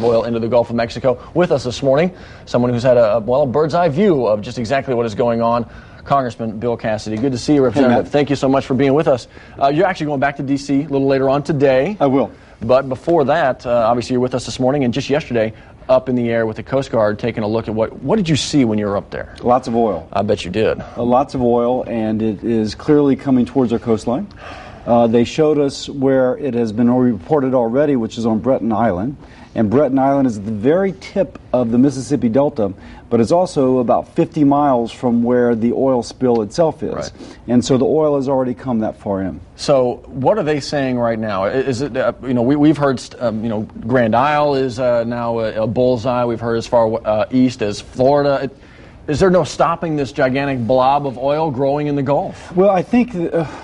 oil into the Gulf of Mexico. With us this morning, someone who's had a bird's eye view of just exactly what is going on. Congressman Bill Cassidy. Good to see you, Representative. Thank you so much for being with us. You're actually going back to D.C. a little later on today. I will. But before that, obviously you're with us this morning, and just yesterday, up in the air with the Coast Guard, taking a look at what did you see when you were up there? Lots of oil. I bet you did. Lots of oil, and it is clearly coming towards our coastline. They showed us where it has been reported already, which is on Breton Island. And Breton Island is at the very tip of the Mississippi Delta, but it's also about 50 miles from where the oil spill itself is. Right. And so the oil has already come that far in. So what are they saying right now? Is it, we've heard, Grand Isle is now a bullseye. We've heard as far east as Florida. Is there no stopping this gigantic blob of oil growing in the Gulf? Well, I think,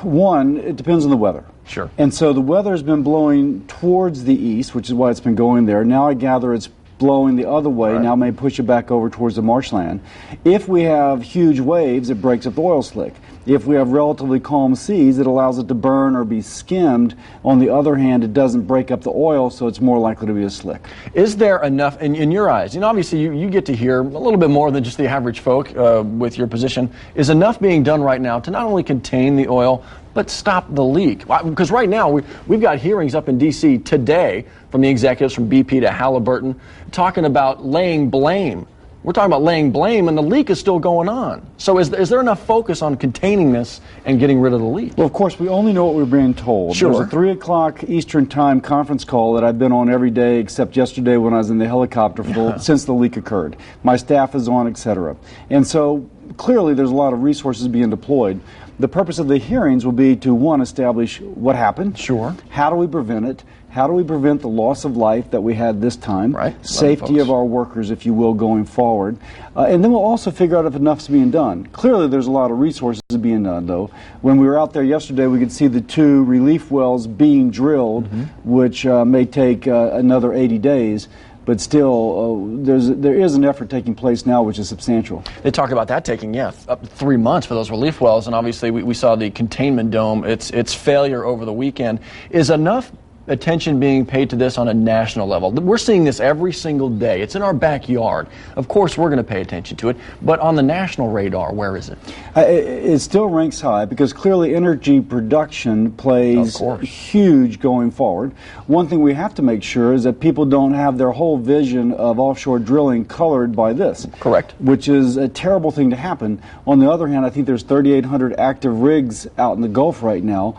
one, it depends on the weather. Sure. And so the weather has been blowing towards the east, which is why it's been going there. Now I gather it's blowing the other way. Right. Now may push it back over towards the marshland. If we have huge waves, it breaks up the oil slick. If we have relatively calm seas, it allows it to burn or be skimmed. On the other hand, it doesn't break up the oil, so it's more likely to be a slick. Is there enough, in your eyes, obviously you get to hear a little bit more than just the average folk with your position, is enough being done right now to not only contain the oil, but stop the leak? Because right now, we've got hearings up in D.C. today from the executives from BP to Halliburton talking about laying blame. We're talking about laying blame, and the leak is still going on. So is there enough focus on containing this and getting rid of the leak? Well, of course, we only know what we're being told. Sure. There's a 3 o'clock Eastern Time conference call that I've been on every day except yesterday when I was in the helicopter since the leak occurred. My staff is on, etc. And so clearly there's a lot of resources being deployed. The purpose of the hearings will be to, one, establish what happened. Sure. How do we prevent it? How do we prevent the loss of life that we had this time? Right. Safety of our workers, if you will, going forward. And then we'll also figure out if enough's being done. Clearly, there's a lot of resources being done, though. When we were out there yesterday, we could see the 2 relief wells being drilled, which may take another 80 days. But still, there is an effort taking place now, which is substantial. They talk about that taking, up to 3 months for those relief wells, and obviously we saw the containment dome, its failure over the weekend. Is enough attention being paid to this on a national level? We're seeing this every single day. It's in our backyard. Of course, we're going to pay attention to it, but on the national radar, where is it? It still ranks high because clearly energy production plays huge going forward. One thing we have to make sure is that people don't have their whole vision of offshore drilling colored by this. Correct. Which is a terrible thing to happen. On the other hand, I think there's 3,800 active rigs out in the Gulf right now,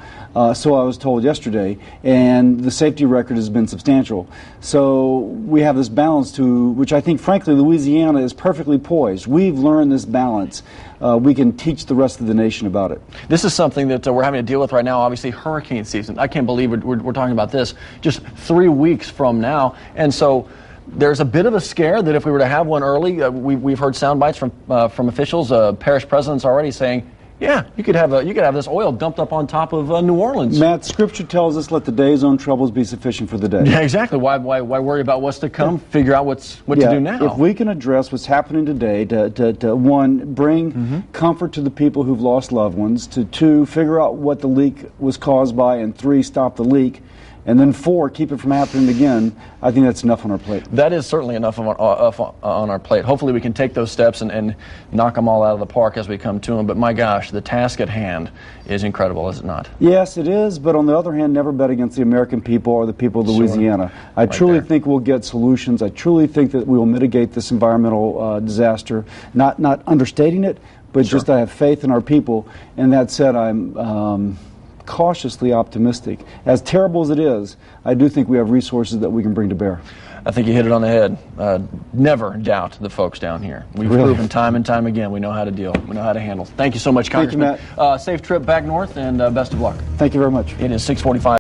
so I was told yesterday, and the safety record has been substantial. So we have this balance which I think, frankly, Louisiana is perfectly poised. We've learned this balance. We can teach the rest of the nation about it. This is something that we're having to deal with right now, obviously hurricane season. I can't believe we're talking about this just 3 weeks from now. And so there's a bit of a scare that if we were to have one early, we've heard sound bites from officials, parish presidents already saying, yeah, you could have this oil dumped up on top of New Orleans. Matt, Scripture tells us, "Let the day's own troubles be sufficient for the day." Yeah, exactly. Why worry about what's to come? Figure out what to do now. If we can address what's happening today, to one, bring comfort to the people who've lost loved ones, to 2, figure out what the leak was caused by, and 3, stop the leak, and then 4, keep it from happening again, I think that's enough on our plate. That is certainly enough on our plate. Hopefully we can take those steps and knock them all out of the park as we come to them. But my gosh, the task at hand is incredible, is it not? Yes, it is. But on the other hand, never bet against the American people or the people of Louisiana. I truly think we'll get solutions. I truly think that we will mitigate this environmental disaster. Not understating it, but just I have faith in our people. And that said, I'm cautiously optimistic. As terrible as it is, I do think we have resources that we can bring to bear. I think you hit it on the head. Never doubt the folks down here. We've proven time and time again we know how to deal. We know how to handle. Thank you so much, Congressman. Thank you, Matt. Safe trip back north, and best of luck. Thank you very much. It is 6:45.